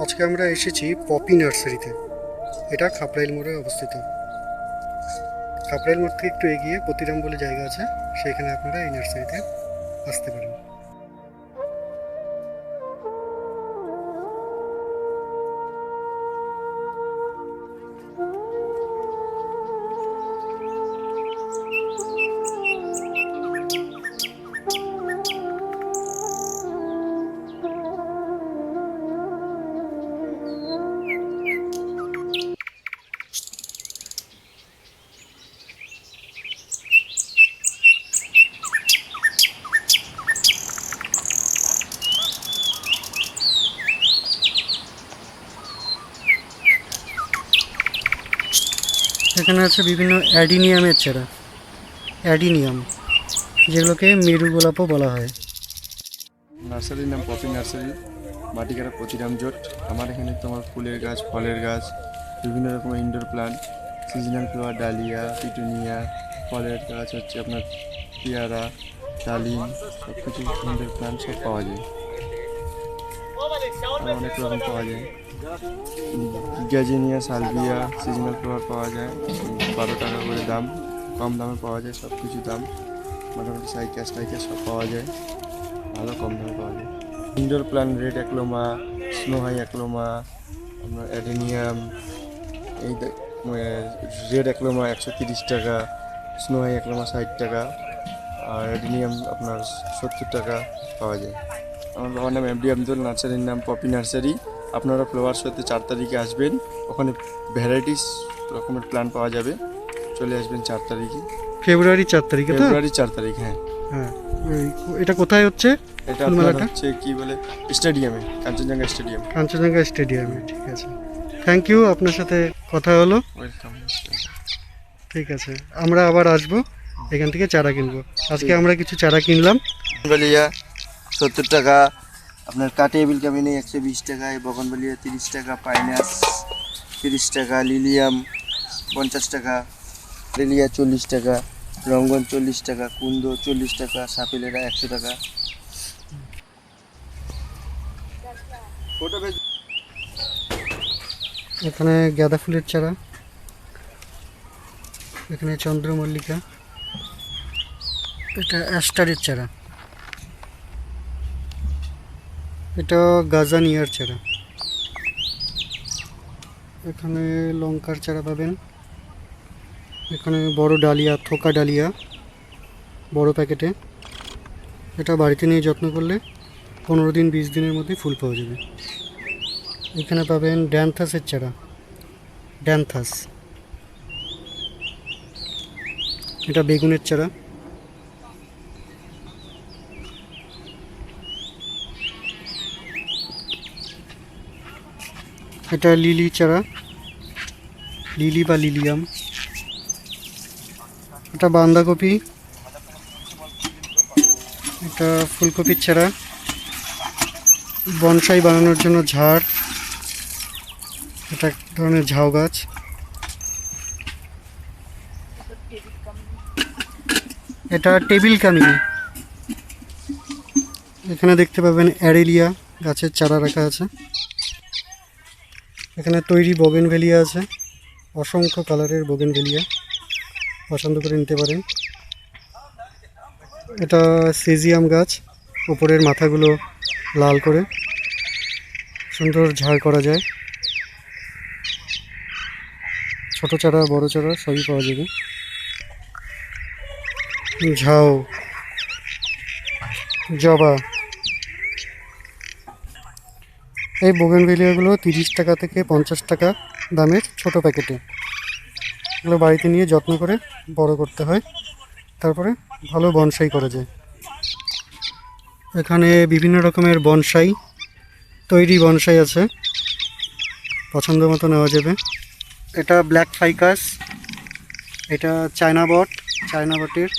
আজকে আমরা এসেছি পপি নার্সারিতে। এটা খাপড়াইল মোড়ে অবস্থিত। খাপড়াইল মোড় থেকে একটু এগিয়ে পতিরাম বলে জায়গা আছে, সেখানে আপনারা এই নার্সারিতে আসতে পারেন। এখানে আছে বিভিন্ন অ্যাডিনিয়ামের চারা, অ্যাডিনিয়াম, যেগুলোকে মেরু গোলাপও বলা হয়। নার্সারির নাম পপি নার্সারি, মাটিকারা পতিরাম জোট। আমার এখানে তোমার ফুলের গাছ, ফলের গাছ, বিভিন্ন রকমের indoor plant, seasonal flower, dahlia, petunia, ফলের গাছ হচ্ছে আপনার পেয়ারা, ডালিম, সব কিছু ইনডোর প্লান্ট সব পাওয়া যায়। আর অনেক রকম পাওয়া যায়। গ্যাজিনিয়া, সালভিয়া, সিজনাল ফ্লাওয়ার পাওয়া যায়। 12 টাকা করে দাম, কম দামে পাওয়া যায়। সব কিছু দাম মোটামুটি সাইকাস টাইকাস সব পাওয়া যায়, ভালো কম দামে পাওয়া যায়। Indoor plant red aglaonema, snow white aglaonema, আপনার অ্যাডেনিয়াম, এই রেড অ্যাক্লোমা 130 টাকা, স্নো হাই অ্যাক্লোমা 60 টাকা, আর অ্যাডেনিয়াম আপনার 70 টাকা পাওয়া যায়। আমার বাবার নাম এমডি আব্দুল, নার্সারির নাম পপি নার্সারি। আপনারা ফ্লাওয়ার শোতে 4 তারিখে আসবেন, ওখানে ভ্যারাইটিস রকমের প্ল্যান্ট পাওয়া যাবে। চলে আসবেন 4 তারিখে, ফেব্রুয়ারি 4 তারিখে। তো ফেব্রুয়ারি 4 তারিখ। হ্যাঁ, হ্যাঁ, এটা কোথায় হচ্ছে? এটা আপনার হচ্ছে কি বলে স্টেডিয়ামে, কাঞ্চনজঙ্ঘা স্টেডিয়াম। কাঞ্চনজঙ্ঘা স্টেডিয়ামে। ঠিক আছে, থ্যাংক ইউ, আপনার সাথে কথা হলো। ওয়েলকাম। ঠিক আছে, আমরা আবার আসবো, এখান থেকে চারা কিনবো। আজকে আমরা কিছু চারা কিনলাম। বগনভেলিয়া 70 টাকা, আপনার কাটেবিল কামিনী 120 টাকায়, বগনভেলিয়া 30 টাকা, পাইনাস 30 টাকা, লিলিয়াম 50 টাকা, লিলিয়া 40 টাকা, রঙ্গন 40 টাকা, কুন্দ 40 টাকা, সাপেলেরা 100 টাকা। এখানে গাঁদা ফুলের চারা, এখানে চন্দ্রমল্লিকা, এটা অ্যাস্টারের চারা, এটা গাজানিয়ার চারা, এখানে লঙ্কার চারা পাবেন, এখানে বড় ডালিয়া, থোকা ডালিয়া বড় প্যাকেটে। এটা বাড়িতে নিয়ে যত্ন করলে 15 দিন 20 দিনের মধ্যে ফুল পাওয়া যাবে। এখানে পাবেন ড্যান্থাসের চারা, ড্যান্থাস, এটা বেগুনের চারা, এটা লিলি চারা, লিলি বা লিলিয়াম, এটা বাঁধাকপি, এটা ফুলকপির চারা, বনসাই বানানোর জন্য ঝাড়, এটা এক ধরনের ঝাউ গাছ, এটা টেবিল কামিনী। এখানে দেখতে পাবেন অ্যারেলিয়া গাছের চারা রাখা আছে। এখানে তৈরি বোগেনভেলিয়া আছে, অসংখ্য কালারের বোগেনভেলিয়া, পছন্দ করে নিতে পারেন। এটা সেজিয়াম গাছ, উপরের মাথাগুলো লাল করে সুন্দর ঝাড় করা যায়। ছোট চারা বড় চারা সবই পাওয়া যাবে। ঝাউ, জবা, এই বোগেনভেলিয়াগুলো 30 টাকা থেকে 50 টাকা দামের ছোট প্যাকেটে। এগুলো বাড়িতে নিয়ে যত্ন করে বড় করতে হয়, তারপরে ভালো বনসাই করা যায়। এখানে বিভিন্ন রকমের বনসাই, তৈরি বনসাই আছে, পছন্দ মতো নেওয়া যাবে। এটা ব্ল্যাক ফাইকাস, এটা চায়না বট, চায়না বটের।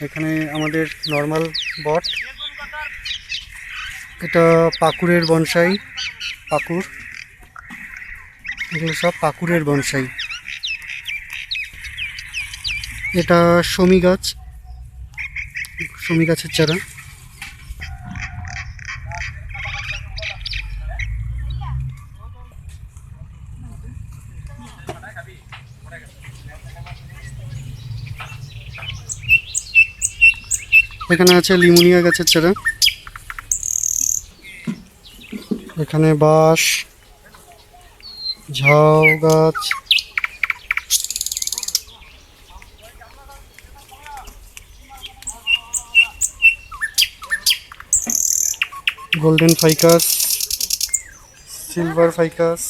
এখানে আমাদের নর্মাল বট, এটা পাকুড়ের বনসাই, পাকুড়, এগুলো সব পাকুড়ের বনসাই। এটা শমী গাছ, শমী গাছের চারা। এখানে আছে লিমোনিয়া গাছের চারা, এখানে বাঁশ, ঝাউ গাছ, গোল্ডেন ফাইকাস, সিলভার ফাইকাস,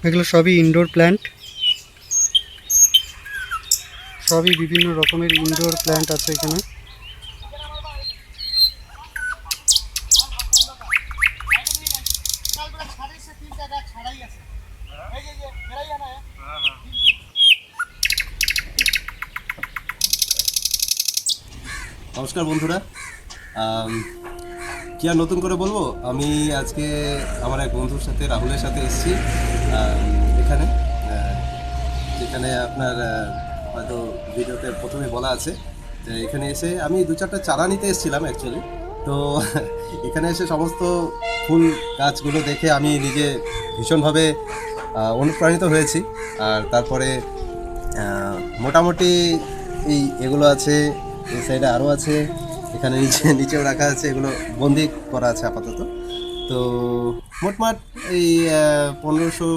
এগুলো সবই ইনডোর প্ল্যান্ট, সবই বিভিন্ন রকমের ইনডোর প্ল্যান্ট আছে এখানে। নমস্কার বন্ধুরা, কি আর নতুন করে বলবো। আমি আজকে আমার এক বন্ধুর সাথে, রাহুলের সাথে এসেছি এখানে, যেখানে আপনার হয়তো ভিডিওতে প্রথমে বলা আছে যে এখানে এসে আমি 2-4টা চারা নিতে এসেছিলাম অ্যাকচুয়ালি। তো এখানে এসে সমস্ত ফুল গাছগুলো দেখে আমি নিজে ভীষণভাবে অনুপ্রাণিত হয়েছি। আর তারপরে মোটামুটি এগুলো আছে, এই সাইডে আরও আছে, এখানে নিচেও রাখা আছে, এগুলো বন্দি করা আছে আপাতত। তো মোটমাট এই 1500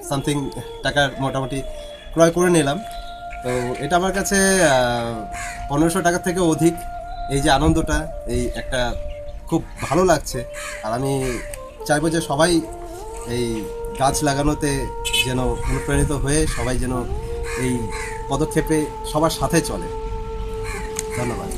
সামথিং টাকার মোটামুটি ক্রয় করে নিলাম। তো এটা আমার কাছে 1500 টাকার থেকে অধিক। এই যে আনন্দটা, এই একটা খুব ভালো লাগছে। আর আমি চাইবো যে সবাই এই গাছ লাগানোতে যেন অনুপ্রাণিত হয়ে সবাই যেন এই পদক্ষেপে সবার সাথে চলে। ধন্যবাদ।